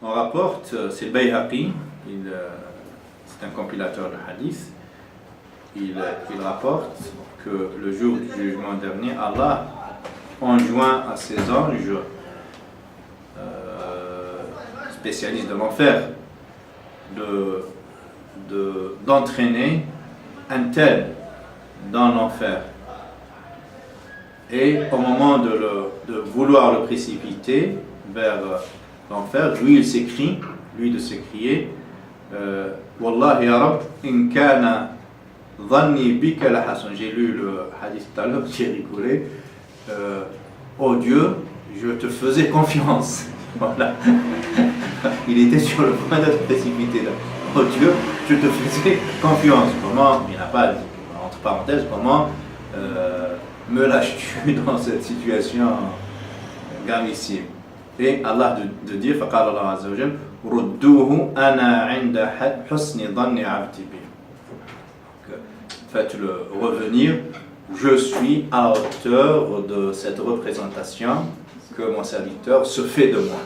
On rapporte, c'est le Bayhaqi, c'est un compilateur de hadith, il rapporte que le jour du jugement dernier, Allah enjoint à ses anges spécialistes de l'enfer d'entraîner un tel dans l'enfer. Et au moment de vouloir le précipiter vers l'enfer, lui de s'écrier Wallah ya Rab, in kana dhanni bika la hasan. J'ai lu le hadith tout à l'heure, j'ai rigolé. Oh Dieu, je te faisais confiance. Voilà. Il était sur le point d'être précipité là. Oh Dieu, je te faisais confiance. Comment, il n'a pas, entre parenthèses, comment me lâches-tu dans cette situation gravissime? Et Allah de dire, فقال الله عز وجل ردوه أنا عند حسن ظن عبدي بي. Faites-le revenir, je suis à la hauteur de cette représentation que mon serviteur se fait de moi.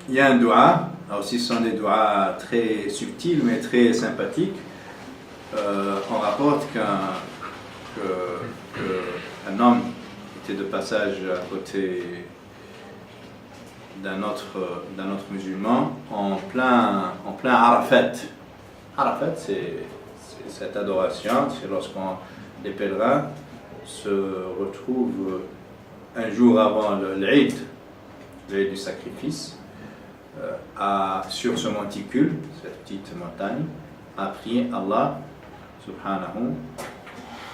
Il y a un doua, aussi ce sont des douas très subtils mais très sympathiques. On rapporte qu'un homme était de passage à côté d'un autre musulman en plein Arafat. Arafat, c'est cette adoration, c'est lorsqu'on les pèlerins se retrouvent un jour avant l'Eid du sacrifice, sur ce monticule, cette petite montagne, à prier Allah subhanahu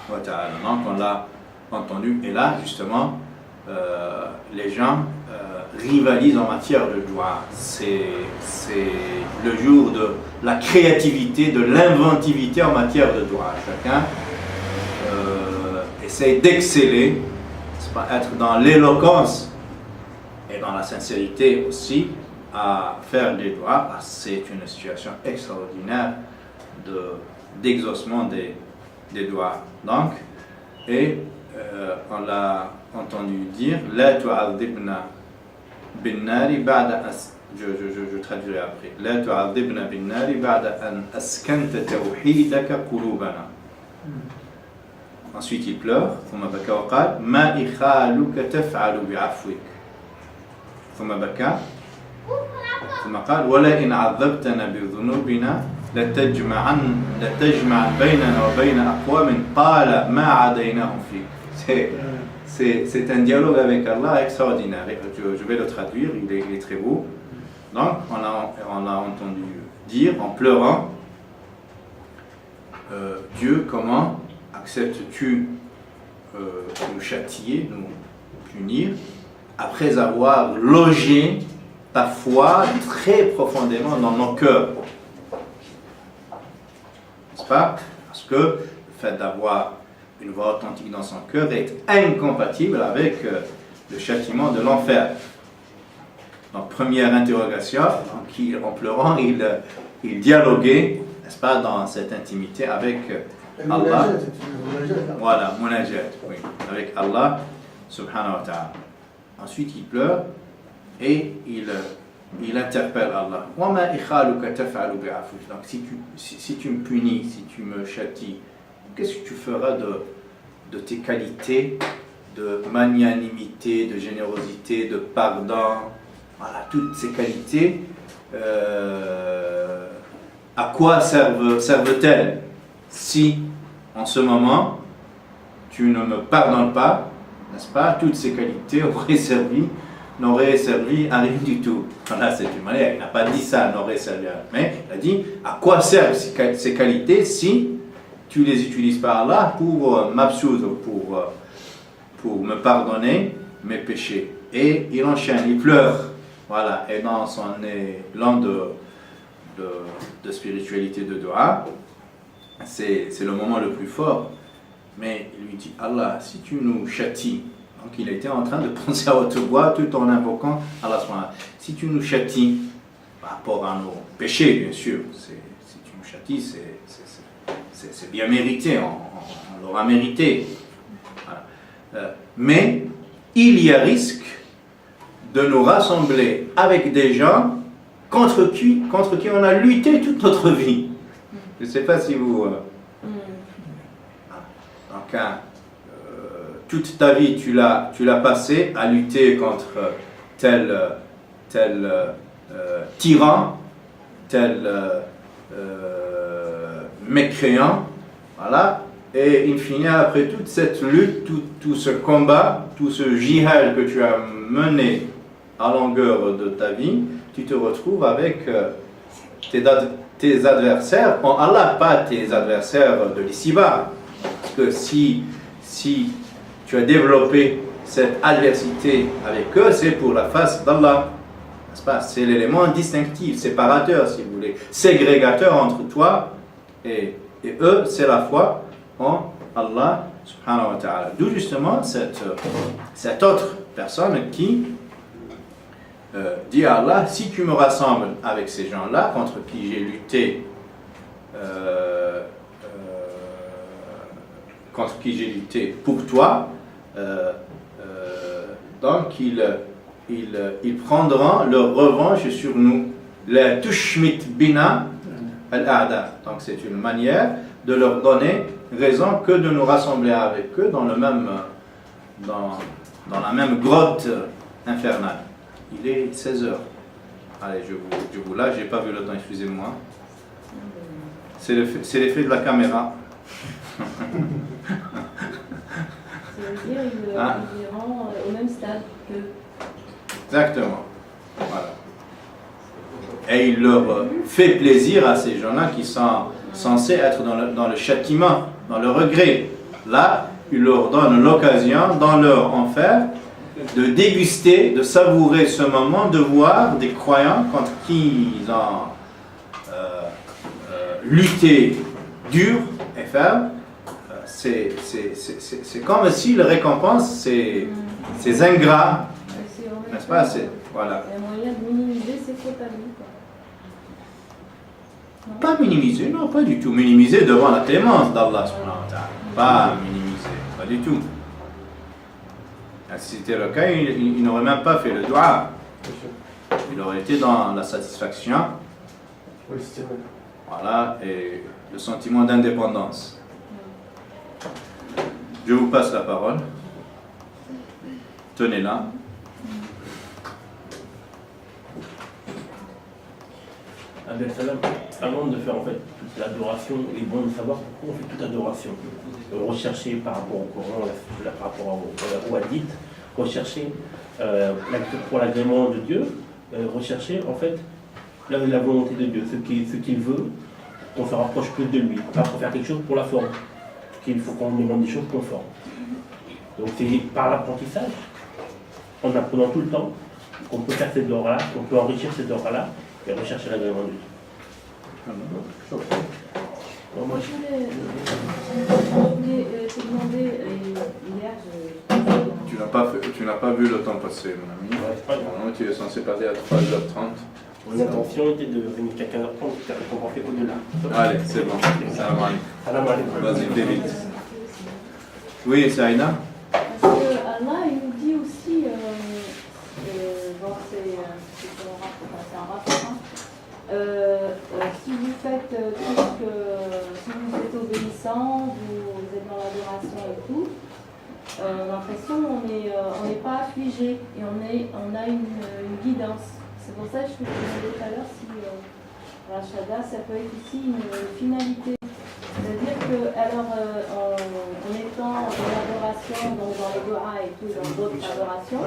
wa ta'ala. Donc on l'a entendu, et là justement les gens rivalisent en matière de doua. C'est le jour de la créativité, de l'inventivité en matière de doua. Chacun essaie d'exceller, c'est pas être dans l'éloquence et dans la sincérité aussi à faire des doigts. C'est une situation extraordinaire d'exaucement des doigts. Donc, et on l'a entendu dire La tu'adhibna bin nari ba'da je traduirai après. La tu'adhibna bin nari ba'da an askanta tawhidaka qulubana. Ensuite il pleure. ثم بكى وقال ما إخالك تفعل بعفوك. ثم بكى ثم قال ولئن عذبتنا بذنوبنا لتجمع بيننا وبين أقوام قال ما عديناهم فيك. C'est un dialogue avec Allah extraordinaire. Je vais le traduire, il est très beau. Donc, on l'a entendu dire en pleurant Dieu, comment acceptes-tu nous châtier, nous punir, après avoir logé ta foi très profondément dans nos cœurs? N'est-ce pas? Parce que le fait d'avoir une voix authentique dans son cœur est incompatible avec le châtiment de l'enfer. Donc, première interrogation, en pleurant, il dialoguait, n'est-ce pas, dans cette intimité avec Allah. Voilà, munajat, oui, avec Allah subhanahu wa ta'ala. Ensuite, il pleure et il interpelle Allah. Donc, si tu me punis, si tu me châties, qu'est-ce que tu feras de tes qualités de magnanimité, de générosité, de pardon? Voilà, toutes ces qualités, à quoi servent-elles si, en ce moment, tu ne me pardonnes pas, n'est-ce pas? Toutes ces qualités n'auraient servi à rien du tout. Là, c'est une manière, il n'a pas dit ça, n'aurait servi à rien. Mais il a dit, à quoi servent ces qualités si tu les utilises par Allah pour m'absoudre, pour me pardonner mes péchés? Et il enchaîne, il pleure. Voilà, et dans son élan de spiritualité, de dua, c'est le moment le plus fort. Mais il lui dit, Allah, si tu nous châties, donc il était en train de penser à haute voix tout en invoquant Allah subhanahu. Si tu nous châties, par rapport à nos péchés, bien sûr, si tu nous châties, c'est bien mérité, on l'aura mérité. Mais il y a risque de nous rassembler avec des gens contre qui on a lutté toute notre vie. Je ne sais pas si vous... Donc, toute ta vie, tu l'as passé à lutter contre tel tyran, tel mécréant, voilà. Et in fine, après toute cette lutte, tout ce combat, tout ce jihad que tu as mené à longueur de ta vie, tu te retrouves avec tes adversaires, en Allah, pas tes adversaires de l'ici-bas. Parce que si tu as développé cette adversité avec eux, c'est pour la face d'Allah. N'est-ce pas? C'est l'élément distinctif, séparateur, si vous voulez, ségrégateur entre toi et eux, c'est la foi en Allah subhanahu wa ta'ala. D'où justement cette autre personne qui dit à Allah, si tu me rassembles avec ces gens-là contre qui j'ai lutté, pour toi, donc ils prendront leur revanche sur nous. La tushmit bina al-a'da. Donc c'est une manière de leur donner raison que de nous rassembler avec eux dans la même grotte infernale. Il est 16h. Allez, je vous lâche, j'ai pas vu le temps, excusez-moi. C'est l'effet de la caméra. Ça veut dire qu'ils iront au même stade que... Exactement. Voilà. Et il leur fait plaisir à ces gens-là qui sont censés être dans le châtiment, dans le regret. Là, il leur donne l'occasion, dans leur enfer, de déguster, de savourer ce moment, de voir des croyants contre qui ils ont lutté dur et ferme. C'est comme si la récompense, ces ingrats, n'est-ce pas? Voilà. Il y a moyen de minimiser ces fautes à vie, quoi. Pas minimiser, non, pas du tout. Minimiser devant la clémence d'Allah subhanahu wa ta'ala. Pas minimiser, pas du tout. Si c'était le cas, il n'aurait même pas fait le dua. Il aurait été dans la satisfaction. Voilà, et le sentiment d'indépendance. Je vous passe la parole. Tenez-la. Abdel Salam, avant de faire en fait toute l'adoration, il est bon de savoir pourquoi on fait toute adoration. Rechercher par rapport au Coran, par rapport au hadith, rechercher pour l'agrément de Dieu, rechercher en fait la volonté de Dieu, ce qu'il veut, qu'on se rapproche plus de lui, pas pour faire quelque chose pour la forme, qu'il faut qu'on demande des choses conformes. Donc c'est par l'apprentissage, en apprenant tout le temps, qu'on peut faire cette aura-là, qu'on peut enrichir cette aura-là et rechercher l'agrément de Dieu. Bon, moi, je voulais te demander, hier, Tu n'as pas vu le temps passer, mon ami. Normalement, tu es censé passer à 3h30. Mon intention était de venir qu'à 15h30, tu as récompensé au-delà. Allez, c'est bon. Salam alaikum. Vas-y, fais vite. Oui, Saïna? parce que Allah, il nous dit aussi, bon, c'est un rapport, hein. Si vous faites si vous êtes obéissant, vous êtes dans l'adoration et tout, on a l'impression on n'est pas affligé et on a une guidance. C'est pour ça que je vous demandais tout à l'heure si Rachada, ça peut être aussi une finalité. C'est-à-dire que, alors, en étant dans l'adoration, donc dans les Dora et tout, dans d'autres adorations,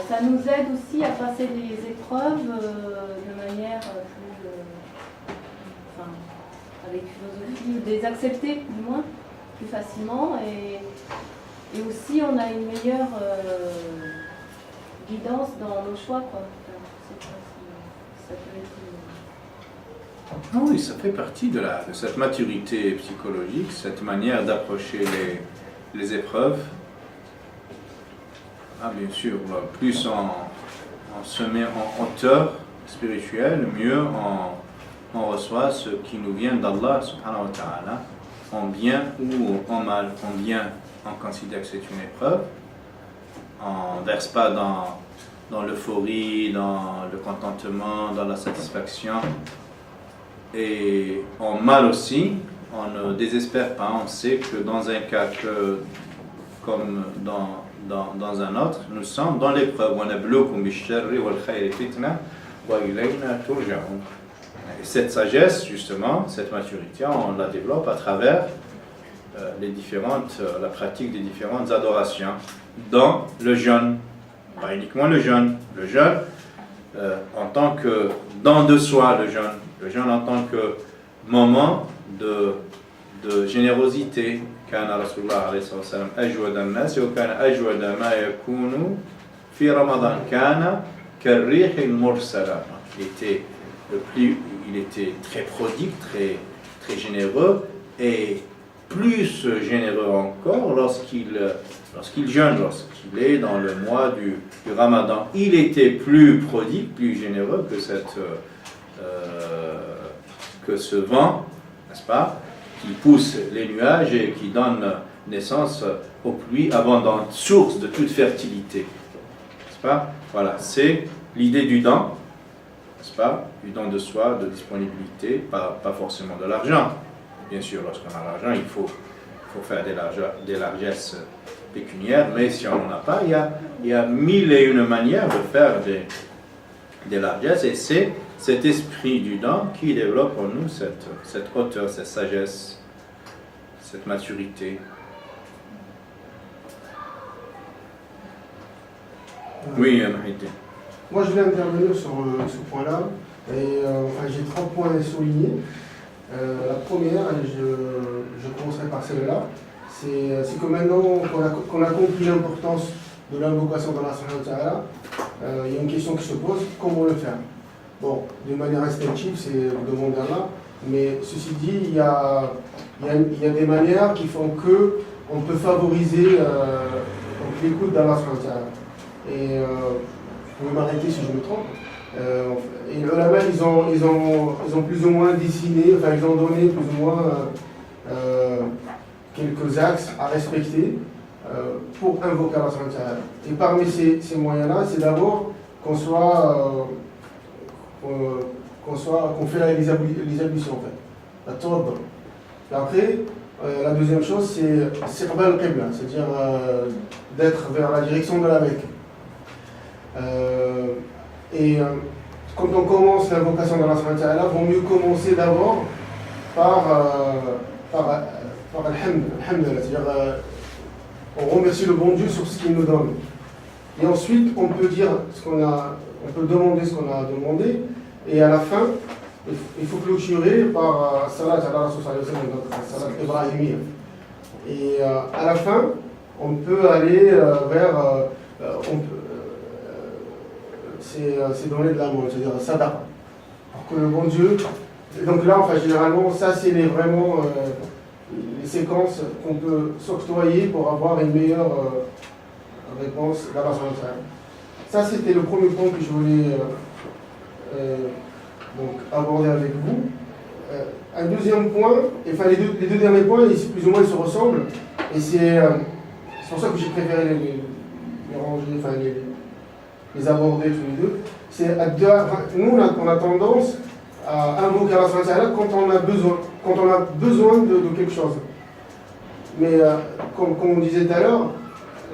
ça nous aide aussi à passer des épreuves de manière plus, avec philosophie, ou de les accepter du moins plus facilement, et aussi on a une meilleure guidance dans nos choix, quoi. Je sais pas si ça peut être Ah oui, ça fait partie de cette maturité psychologique, cette manière d'approcher les épreuves. Ah, bien sûr, plus on se met en hauteur spirituelle, mieux on reçoit ce qui nous vient d'Allah subhanahu wa ta'ala. en bien ou en mal. En bien, on considère que c'est une épreuve. On ne verse pas dans l'euphorie, dans le contentement, dans la satisfaction. Et en mal aussi, on ne désespère pas. On sait que dans un cas comme dans un autre, nous sommes dans l'épreuve. Et cette sagesse, justement, cette maturité, on la développe à travers la pratique des différentes adorations dans le jeûne. Pas uniquement le jeûne. Le jeûne en tant que don de soi, le jeûne en tant que moment de générosité. كان رسول الله عليه الصلاة والسلام أجود الناس وكان أجود ما يكون في رمضان كان كالريح المرسلة. Il était très prodigue, très généreux, et plus généreux encore lorsqu'il jeûne, lorsqu'il est dans le mois du Ramadan. Il était plus prodigue, plus généreux que ce vent, n'est-ce pas, qui pousse les nuages et qui donne naissance aux pluies abondantes, source de toute fertilité. N'est-ce pas? Voilà, c'est l'idée du don, n'est-ce pas? Du don de soi, de disponibilité, pas forcément de l'argent. Bien sûr, lorsqu'on a l'argent, il faut faire des largesses pécuniaires, mais si on n'en a pas, il y a mille et une manières de faire des largesses, et c'est cet esprit du don qui développe en nous cette hauteur, cette sagesse, cette maturité. Oui, Mahidé. Moi, je voulais intervenir sur ce point-là, et j'ai 3 points à souligner. La première, je commencerai par celle-là, c'est que maintenant qu'on a compris l'importance de l'invocation d'Allah subhanahu wa ta'ala, il y a une question qui se pose: comment le faire? Bon, de manière instinctive, c'est demander à Allah, mais ceci dit, il y a des manières qui font qu'on peut favoriser l'écoute d'Allah subhanahu wa ta'ala. Et vous pouvez m'arrêter si je me trompe. Et les ulama, ils ont plus ou moins dessiné, ils ont donné plus ou moins quelques axes à respecter pour invoquer Allah subhanahu wa ta'ala. Et parmi ces moyens-là, c'est d'abord qu'on fait les ablutions en fait, la tawabba. Après, la deuxième chose, c'est sirbal al-qibla, c'est-à-dire d'être vers la direction de la Mecque. Quand on commence l'invocation d'Allah subhanahu wa ta'ala, il vaut mieux commencer d'abord par alhamdulillah, c'est-à-dire on remercie le bon Dieu sur ce qu'il nous donne. Et ensuite, on peut dire on peut demander ce qu'on a demandé, et à la fin, il faut clôturer par salat ala Rasul sallallahu alayhi wa sallam, salat ibrahimiyya. Et à la fin, on peut aller vers c'est donner de l'amour, c'est-à-dire sadaqa, pour que le bon Dieu. Et donc là, généralement, ça c'est vraiment les séquences qu'on peut s'octroyer pour avoir une meilleure réponse d'Allah subhanahu wa ta'ala. Ça c'était le premier point que je voulais aborder avec vous. Un deuxième point, les deux derniers points, plus ou moins ils se ressemblent, et c'est pour ça que j'ai préféré les ranger, les aborder tous les deux. C'est nous on a tendance à invoquer Allah subhanahu wa ta'ala quand on a besoin de quelque chose. Mais comme on disait tout à l'heure,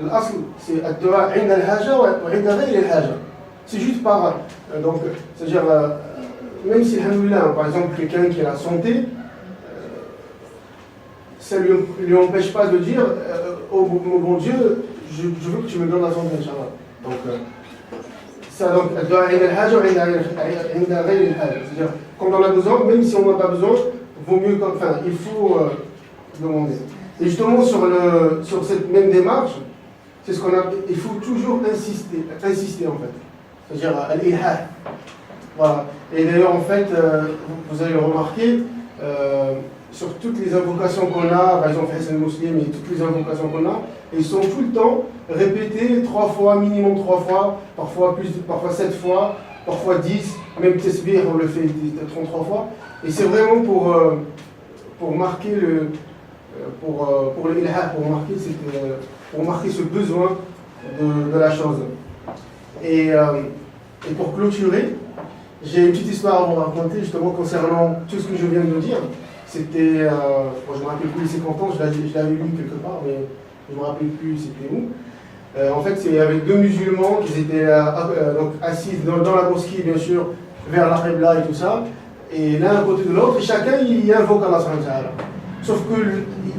l'asl c'est ad-du'a 'inda al-haja wa 'inda ghayri al-haja. C'est juste par c'est-à-dire même si alhamdoulilah, par exemple quelqu'un qui a la santé, ça ne lui empêche pas de dire oh mon bon Dieu, je veux que tu me donnes la santé, Inch'Allah. Donc c'est-à-dire quand on a besoin, même si on n'a pas besoin, vaut mieux il faut demander. Et justement sur cette même démarche, c'est ce qu'on a. Il faut toujours insister en fait. C'est-à-dire al-ilhah. Voilà. Et d'ailleurs en fait, vous allez le remarquer, sur toutes les invocations qu'on a, par exemple Hassan Muslim et toutes les invocations qu'on a, ils sont tout le temps répétés 3 fois, minimum 3 fois, parfois 7 fois, parfois 10, même Tesbih on le fait 33 fois. Et c'est vraiment pour marquer pour l'ilha, pour marquer ce besoin de la chose. Et pour clôturer, j'ai une petite histoire à vous raconter justement concernant tout ce que je viens de dire. C'était, je ne me rappelle plus les circonstances, je l'avais lu quelque part, mais je ne me rappelle plus c'était où. En fait, c'est avec deux musulmans qui étaient donc assis dans la mosquée, bien sûr, vers la Qibla et tout ça, et l'un à côté de l'autre, et chacun il invoque Allah subhanahu wa ta'ala. Sauf que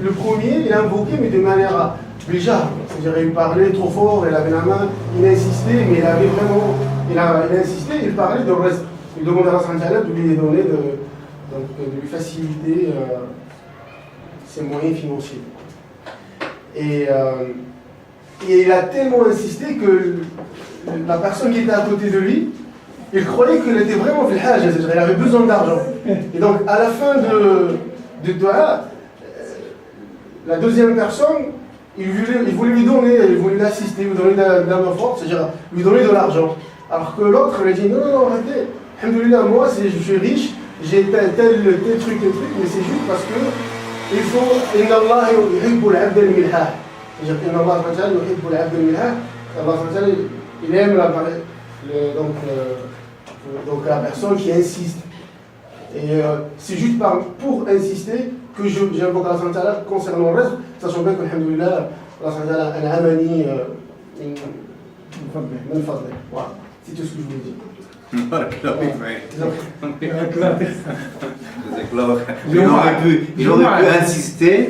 le premier, il a invoqué, mais de manière bizarre. C'est-à-dire, il parlait trop fort, il avait la main, il insistait, mais il avait vraiment. Il a insisté, il parlait de reste. Il demandait à Allah subhanahu wa ta'ala de lui donner, de lui faciliter ses moyens financiers. Et il a tellement insisté que la personne qui était à côté de lui, il croyait qu'il était vraiment fait le hajj, c'est-à-dire qu'il avait besoin d'argent. Et donc, à la fin de dua, la deuxième personne, il voulait lui donner, il voulait l'assister, lui donner de la force, c'est-à-dire lui donner de l'argent. Alors que l'autre, il a dit non, arrêtez, alhamdoulilah, moi je suis riche, j'ai tel truc, mais c'est juste parce que il faut, inna Allah yuhibbul abd al-milhah. C'est-à-dire inna Allah yuhibbul abd al-milhah. Allah il aime donc la personne qui insiste. Et c'est juste pour insister que j'invoque Allah subhanahu wa ta'ala concernant le reste, sachant bien qu'alhamdoulilah, Allah subhanahu wa ta'ala a amani min fadli. Voilà, c'est tout ce que je voulais dire.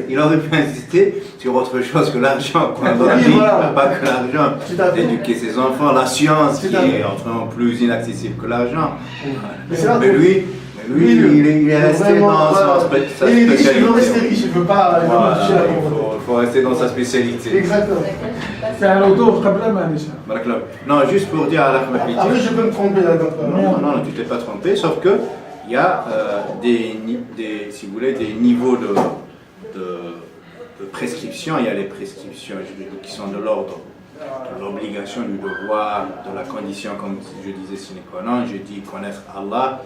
Il aurait pu insister sur autre chose que l'argent, pas que l'argent, d'éduquer ses enfants, la science qui est autrement plus inaccessible que l'argent. Mais lui, il est resté dans sa spécialité. Il veut rester riche, il ne veut pas toucher la pauvreté. Il faut rester dans sa spécialité. Exactement. C'est un auto, non, juste pour dire à la fin. Après, je peux me tromper là. Non, tu ne t'es pas trompé, sauf que il y a si vous voulez, des niveaux de prescription. Il y a les prescriptions qui sont de l'ordre de l'obligation, du devoir, de la condition, comme je disais sine qua non. Je dis connaître Allah,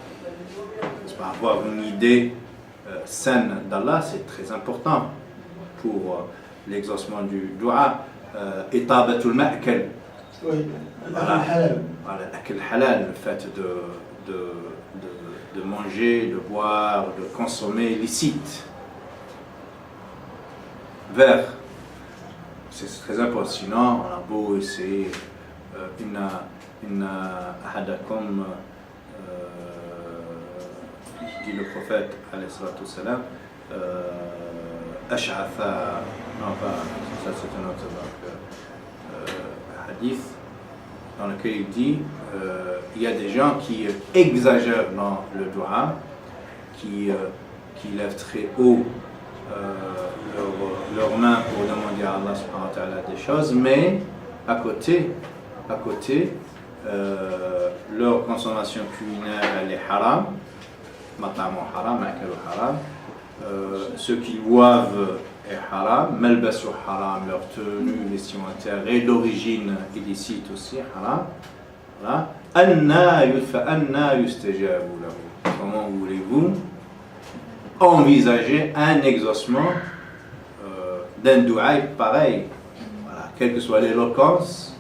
avoir une idée saine d'Allah, c'est très important pour l'exaucement du dua. Itabatul ma'kal. Oui, voilà, l'acl halal, le fait de manger, de boire, de consommer licite. Vers, c'est très important, sinon on a beau essayer, inna ahadakum, dit le prophète, alayhi salatu wassalam, ash'atha, non pas, ça c'est un autre hadith, dans lequel il dit il y a des gens qui exagèrent dans le dua, qui lèvent très haut leurs mains pour demander à Allah subhanahu wa ta'ala des choses, mais à côté leur consommation culinaire elle est haram, mat'amu haram, ma'kalu haram, ce qu'ils boivent est haram, malbasu haram, leur tenue vestimentaire est d'origine illicite aussi, haram. Voilà. Anna yustajabu lahu. Comment voulez-vous envisager un exaucement d'un dua pareil? Voilà. Quelle que soit l'éloquence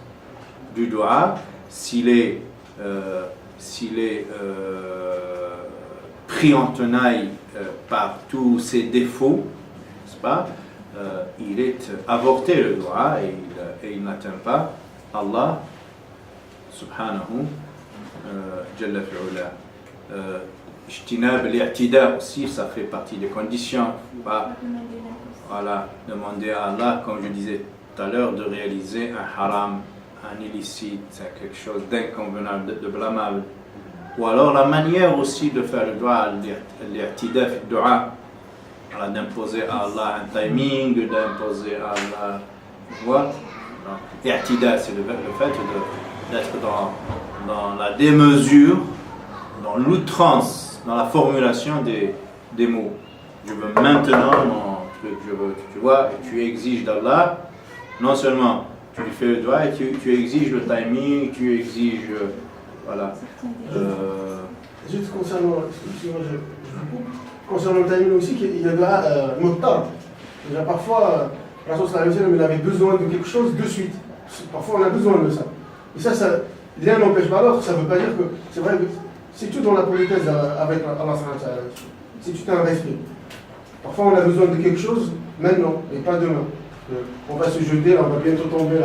du dua, s'il est pris en tenaille par tous ses défauts, n'est-ce pas, il est avorté le dua et il n'atteint pas Allah subhanahu jalla fi'ula. Ijtinab al-i'tida aussi, ça fait partie des conditions. Voilà, demander à Allah, comme je disais tout à l'heure, de réaliser un haram, un illicite, quelque chose d'inconvenable, de blâmable. Ou alors la manière aussi de faire le dua, l'i'tida fi dua, d'imposer à Allah un timing, d'imposer à Allah, voilà. I'tida, c'est le fait d'être dans la démesure, dans l'outrance, dans la formulation des mots. Je veux maintenant mon truc, tu vois, et tu exiges d'Allah, non seulement tu lui fais le doigt, et tu exiges le timing, tu exiges, voilà. Juste concernant le timing aussi, il y a le motard. Déjà parfois, la Rasul il avait besoin de quelque chose de suite. Parfois on a besoin de ça. Et ça l'un n'empêche pas l'autre, ça ne veut pas dire que, c'est vrai que c'est tout dans la politesse avec Allah, c'est tout un respect. Parfois on a besoin de quelque chose maintenant, et pas demain. On va se jeter, là, on va bientôt tomber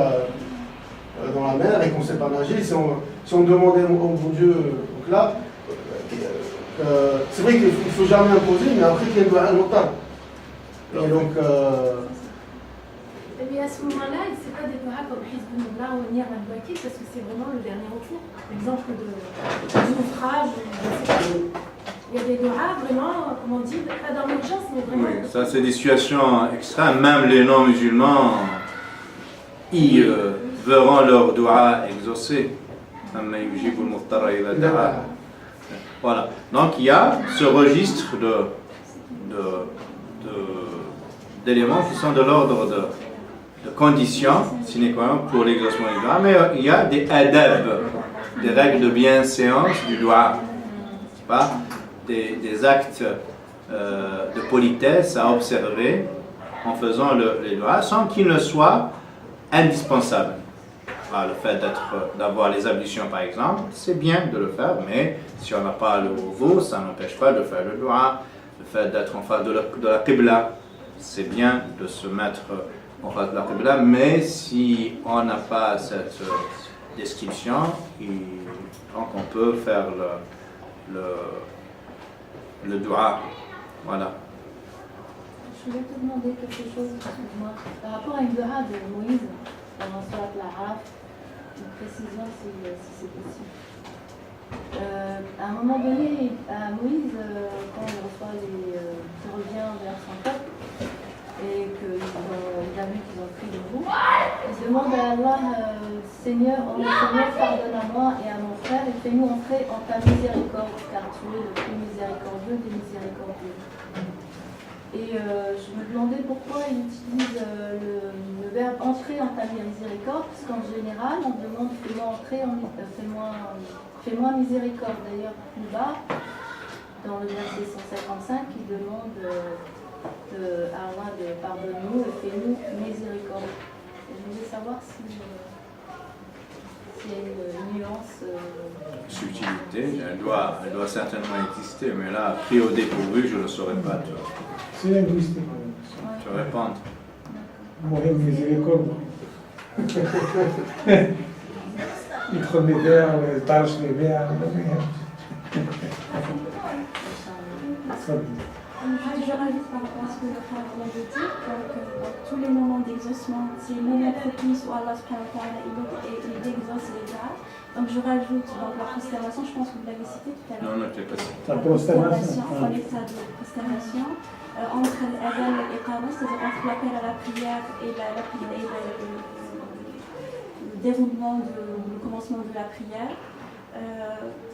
dans la mer et qu'on ne sait pas nager. Si on demandait au bon Dieu, donc là, c'est vrai qu'il ne faut jamais imposer, mais après qu'il y a une doigt longtemps. Et donc. Et bien à ce moment-là, ce n'est pas des doigts comme Hizbullah ou Nir al-Bakir, parce que c'est vraiment le dernier recours. L'exemple du naufrage, il y a des doigts vraiment, comme on dit, pas dans l'urgence, mais vraiment. Oui, ça c'est des situations extrêmes. Même les non-musulmans, ils verront leur doigt exaucé. Voilà. Donc il y a ce registre d'éléments qui sont de l'ordre de conditions sine qua non pour l'exaucement du doigt, mais il y a des adab, des règles de bienséance du doigt, pas des actes de politesse à observer en faisant les doigts sans qu'ils ne soient indispensables. Le fait d'avoir les ablutions par exemple, c'est bien de le faire, mais si on n'a pas le wudu, ça n'empêche pas de faire le doigt. Le fait d'être en face de la qibla, c'est bien de se mettre en face de la qibla, mais si on n'a pas cette description, donc on peut faire le doigt. Voilà. Je voulais te demander quelque chose, excuse-moi, par rapport à une doha de Moïse dans Surat al-Araf, une précision si c'est possible. À un moment donné, à Moïse, quand il reçoit il revient vers son peuple et qu'il a vu qu'ils ont pris le bout, il demande à Allah, Seigneur, pardonne à moi et à mon frère et fais-nous entrer en ta miséricorde, car tu es le plus miséricordieux des miséricordieux. Et je me demandais pourquoi il utilise le verbe entrer en ta miséricorde, parce qu'en général, on demande fais-moi entrer, fais-moi miséricorde. D'ailleurs, plus bas, dans le verset 155, il demande à Allah de pardonne-nous et fais-nous miséricorde. Et je voulais savoir s'il y a une nuance. Subtilité, elle doit certainement exister, mais là, pris au dépourvu, je ne saurais pas C'est linguistique. te répondre. Moi, miséricorde. Intermédiaire, tâche, les verts. Je rajoute par rapport à ce que le frère vient de dire, donc tous les moments d'exaucement, c'est le moment propice où Allah il exauce les doigts. Donc je rajoute donc, la prosternation, je pense que vous l'avez cité tout à l'heure. Non, tu n'es pas cité. La prosternation. En état de prosternation, entre l'adhan et l'iqama, c'est-à-dire entre l'appel à la prière et le déroulement, le commencement de la prière.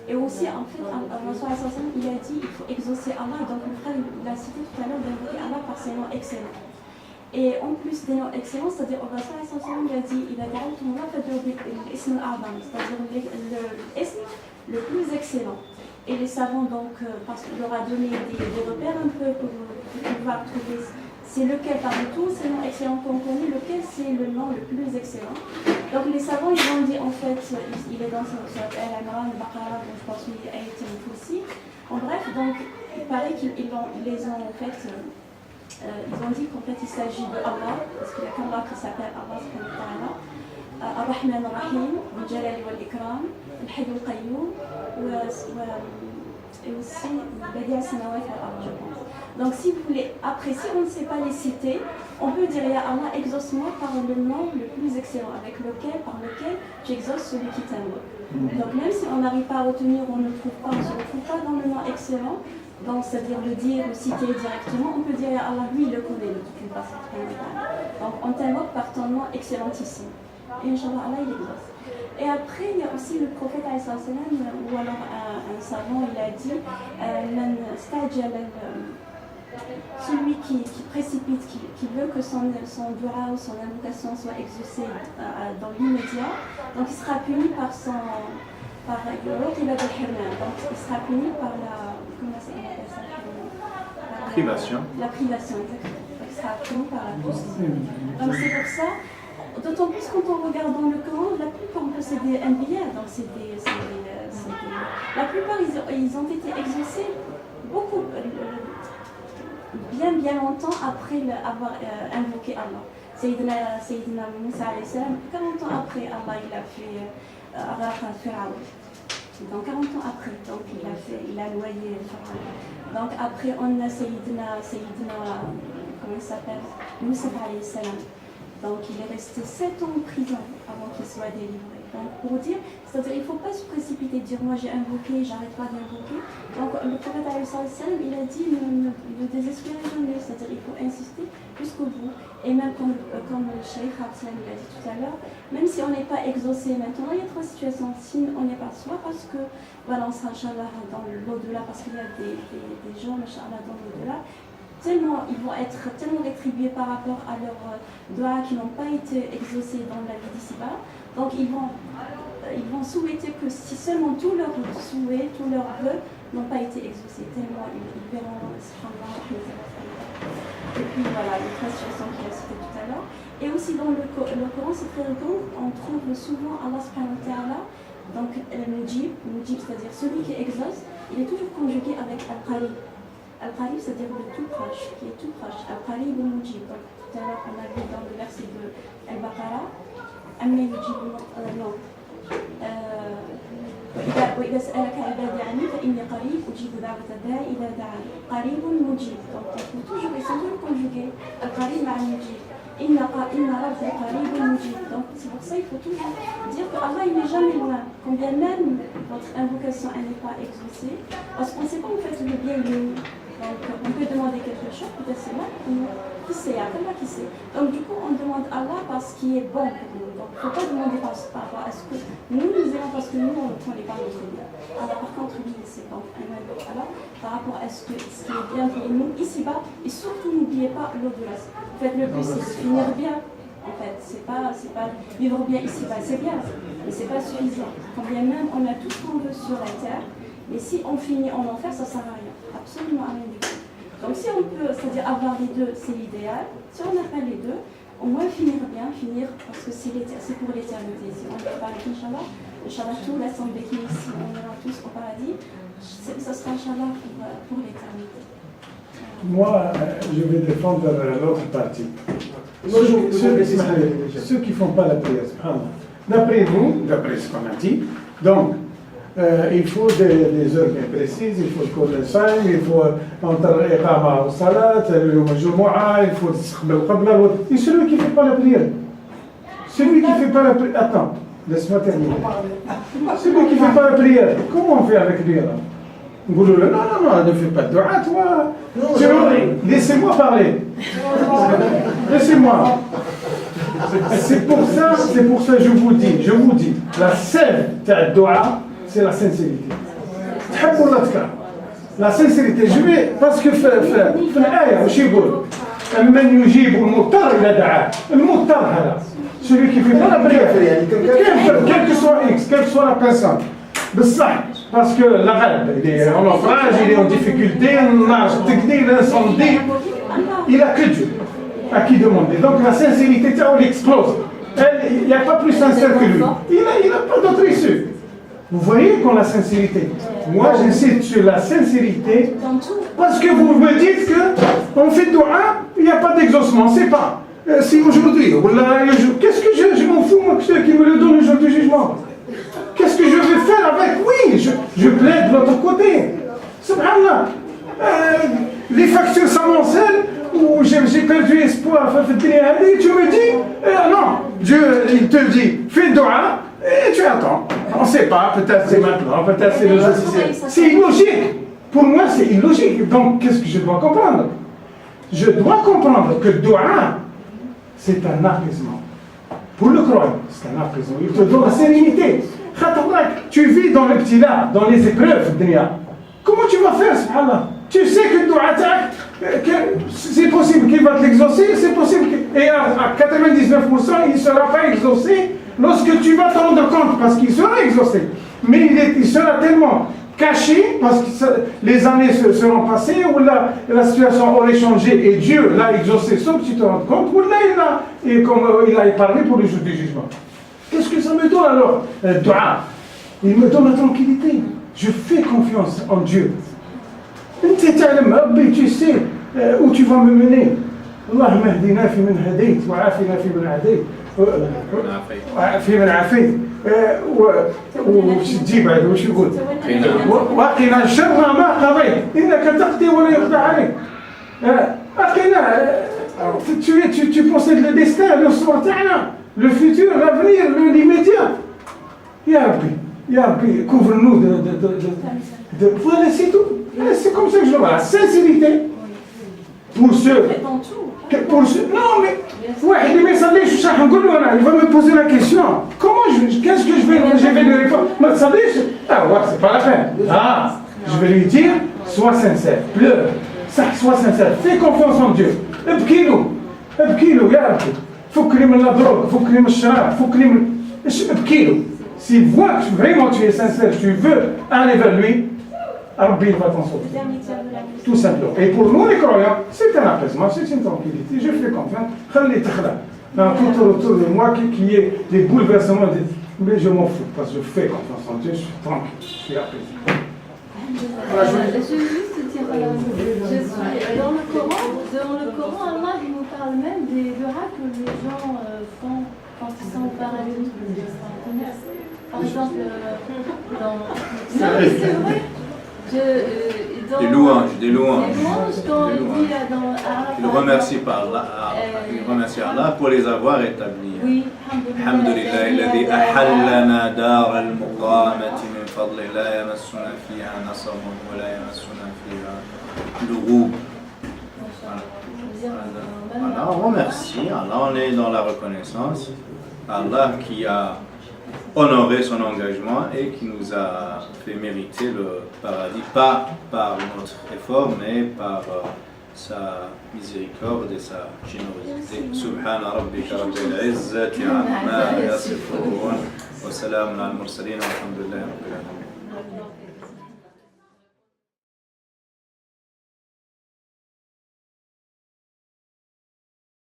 Et aussi, en fait, Allah il a dit qu'il faut exaucer Allah. Donc, le frère l'a cité tout à l'heure d'invoquer Allah par ses noms excellents. Et en plus des noms excellents, c'est-à-dire Allah il a dit il a dit l'ism al-a'zam, c'est-à-dire l'ism le plus excellent. Et les savants, donc, parce qu'il leur a donné des repères un peu pour pouvoir trouver c'est lequel parmi tous ces noms excellents qu'on connaît, lequel c'est le nom le plus excellent. Donc les savants, ils ont dit en fait, il est dans Al-Imran, Al-Baqarah, je pense qu'il y a été aussi. En bref, donc il paraît qu'ils les ont en fait, ils ont dit qu'en fait il s'agit de Allah, parce qu'il y a qu'Allah qui s'appelle Allah subhanahu wa ta'ala. Ar-Rahman Ar-Rahim, Al-Jalal wal-Ikram, Al-Hayy al-Qayyum, et aussi Badi' al-Samawat wal-Ard, je pense. Donc si vous voulez apprécier, on ne sait pas les citer, on peut dire ya Allah, exauce-moi par le nom le plus excellent, par lequel j'exauce celui qui t'aime. Donc même si on n'arrive pas à retenir, on ne se retrouve pas dans le nom excellent, donc c'est-à-dire le dire, le citer directement, on peut dire ya Allah, lui il le connaît de toute une façon. Donc on t'invoque par ton nom excellentissime. Et Inch'Allah, Allah il exauce. Et après, il y a aussi le prophète ou alors un savant, il a dit celui qui précipite, qui veut que son dua ou son invocation soit exaucée dans l'immédiat, donc il sera puni par donc il sera puni par la comment ça s'appelle ça, Privation. La privation, exactement. Donc il sera pris par la poste. Donc c'est pour ça, d'autant plus quand on regarde dans le Coran, la plupart c'est des anbiya, donc la plupart ils ont été exaucés beaucoup, bien longtemps après avoir invoqué Allah. Sayyidina Moussa alayhi salam, 40 ans après Allah il a fait Arafat Pharaon. Donc 40 ans après, donc il a noyé Pharaon. Donc après on a Sayyidina comment il s'appelle, Moussa alayhi salam. Donc il est resté 7 ans en prison avant qu'il soit délivré. Donc pour dire, c'est-à-dire il ne faut pas se précipiter, dire moi j'ai invoqué, j'arrête pas d'invoquer. Donc le prophète alayhi salam, il a dit ne désespérez jamais, c'est-à-dire il faut insister jusqu'au bout. Et même comme le Cheikh Hassan l'a dit tout à l'heure, même si on n'est pas exaucé maintenant, il y a 3 situations. Si on n'est pas soit parce que voilà, on sera Inch'Allah dans l'au-delà, parce qu'il y a des gens Inch'Allah dans l'au-delà, ils vont être tellement rétribués par rapport à leurs doigts qui n'ont pas été exaucés dans la vie d'ici-bas. Donc ils vont souhaiter que si seulement tous leurs souhaits, tous leurs vœux n'ont pas été exaucés, tellement ils verront subhanallah. Et puis voilà, les 3 situations qu'il a citées tout à l'heure. Et aussi dans le Coran, c'est très récent, on trouve souvent Allah subhanahu wa ta'ala, donc Al-Mujib, c'est-à-dire celui qui exauce, il est toujours conjugué avec Al-Qarib. Al-Qarib, c'est-à-dire le tout proche, qui est tout proche. Al-Qarib ou Mujib. Donc tout à l'heure, on a vu dans le verset de Al-Baqarah, Amma Mujib, non. وإذا سألك عبادي عني فإني قريب أجيب دعوة الداعي إذا دعاني قريب مجيب. Donc il faut toujours conjuguer القريب مع المجيب. إن ربي قريب مجيب. Donc c'est pour ça qu'il faut toujours dire que Allah il n'est jamais loin. Quand bien même votre invocation elle n'est pas exaucée, parce qu'on ne sait pas en fait le bien il est où. Donc on peut demander quelque chose, peut-être c'est là, qui sait, Allah qui sait. Donc du coup on demande Allah parce qu'il est bon pour nous. Donc il ne faut pas demander par rapport à ce que nous aimons parce que nous on ne connaît pas notre bien. Alors par contre lui c'est donc un invoque Allah par rapport à ce qui est bien pour nous ici-bas et surtout n'oubliez pas l'au-delà. En fait le but c'est de finir bien. En fait, c'est pas vivre bien ici-bas, c'est bien, mais c'est pas suffisant. Quand bien même on a tout ce qu'on veut sur la terre, mais si on finit en enfer, ça sert à rien, absolument à rien du tout. Donc si on peut, c'est-à-dire avoir les deux, c'est l'idéal. Si on n'a pas les deux, au moins finir parce que c'est pour l'éternité. Si on ne pas avec Inch'Allah, tout l'assemblée qui est ici, on ira tous au paradis, ça sera Inch'Allah pour l'éternité. Moi, je vais défendre l'autre partie. Ceux qui ne font pas la prière, d'après nous, d'après ce qu'on a dit, donc il faut des heures bien précises, il faut le Coran saint, il faut entrer au salat, le Jumu'ah, il faut le Qabla. Et celui qui ne fait pas la prière, attends, laisse-moi terminer. Celui qui ne fait pas la prière, comment on fait avec lui alors? Non, ne fais pas de dua, toi. Laissez-moi parler. Laissez-moi. C'est pour ça que je vous dis, la seule dua, c'est la sincérité. La sincérité, je vais, parce que في الآية وش يقول؟ من يجيب المضطر إذا دعاه. المضطر هذا. Celui qui fait pas la prière, quel que soit X, quelle que soit la personne. بالصح parce que l'arabe il est en naufrage, il est en difficulté, un marge technique, l'incendie, il a que Dieu à qui demander. Donc la sincérité, elle explose. Il n'y a pas plus sincère que lui. Il n'a pas d'autre issue. Vous voyez qu'on a la sincérité. Moi j'insiste sur la sincérité parce que vous me dites qu'on fait dua, il n'y a pas d'exaucement. C'est pas. Si aujourd'hui, qu'est-ce que je m'en fous moi que ceux qui me le donnent le jour du jugement? Qu'est-ce que je vais faire avec? Oui, je plaide de l'autre côté. Subhanallah. Les factures s'amoncellent, ou j'ai perdu espoir, tu me dis, non, Dieu il te dit, fais dua, et tu attends. On ne sait pas, peut-être c'est maintenant, peut-être c'est le jour. C'est illogique. Pour moi, c'est illogique. Donc, qu'est-ce que je dois comprendre? Je dois comprendre que dua, c'est un apaisement. Pour le croyant, c'est un apaisement. Il te donne la sérénité. Tu vis dans le petit là, dans les épreuves, comment tu vas faire, subhanallah? Tu sais que c'est possible qu'il va t'exaucer, c'est possible et à 99% il ne sera pas exaucé lorsque tu vas te rendre compte, parce qu'il sera exaucé. Mais il sera tellement caché parce que les années seront passées, ou la situation aurait changé et Dieu l'a exaucé sans que tu te rendes compte, ou là il a parlé pour le jour du jugement. Qu'est-ce que ça me donne alors? Dua. Il me donne la tranquillité. Je fais confiance en Dieu. Tu sais où tu vas me mener. اللهم اهدنا فيمن هديت وعافنا فيمن عافيت فيمن عافيت وش تجيب هذا وش يقول وقنا شر ما قضيت انك تقضي ولا يقضى عليك وقنا tu possèdes le destin le sort تاعنا le futur l'avenir l'immédiat يا ربي couvre-nous de voilà c'est tout c'est comme ça que je le vois la sincérité pour ceux non mais واحد اللي ما يصليش واش راح نقول له انا il va me poser la question qu'est-ce que je vais lui répondre ما تصليش ouais c'est pas la peine je vais lui dire sois sincère pleure صح sois sincère fais confiance en Dieu ابكي له يا ربي فكني من الضروب فكني من الشراب فكني من ابكي له s'il voit que vraiment tu es sincère tu veux aller vers lui Rabbi va t'en sauver. Tout simplement. Et pour nous les croyants, c'est un apaisement, c'est une tranquillité. Je fais confiance. Dans tout autour de moi qu'il y ait des bouleversements, mais je m'en fous parce que je fais confiance en Dieu, je suis tranquille, je suis apaisé. Je veux juste dire, dans le Coran, Allah il nous parle même des du'as que les gens font quand ils sont au paradis. Par exemple, non mais c'est vrai. Des louanges. Quand il dit dans Arafat. Il remercie Allah pour les avoir établis. Oui, Alhamdulillah, الذي أحلنا دار المقامة من فضله لا يمسنا فيها نصب ولا يمسنا فيها لغوب. Allah, on remercie. Allah, on est dans la reconnaissance. Allah qui a honoré son engagement et qui nous a fait mériter le paradis, pas par notre effort, mais par sa miséricorde et sa générosité. Subhana rabbika rabbil izzati amma yasifun wa salamun al mursalin walhamdulillahi rabbil alamin.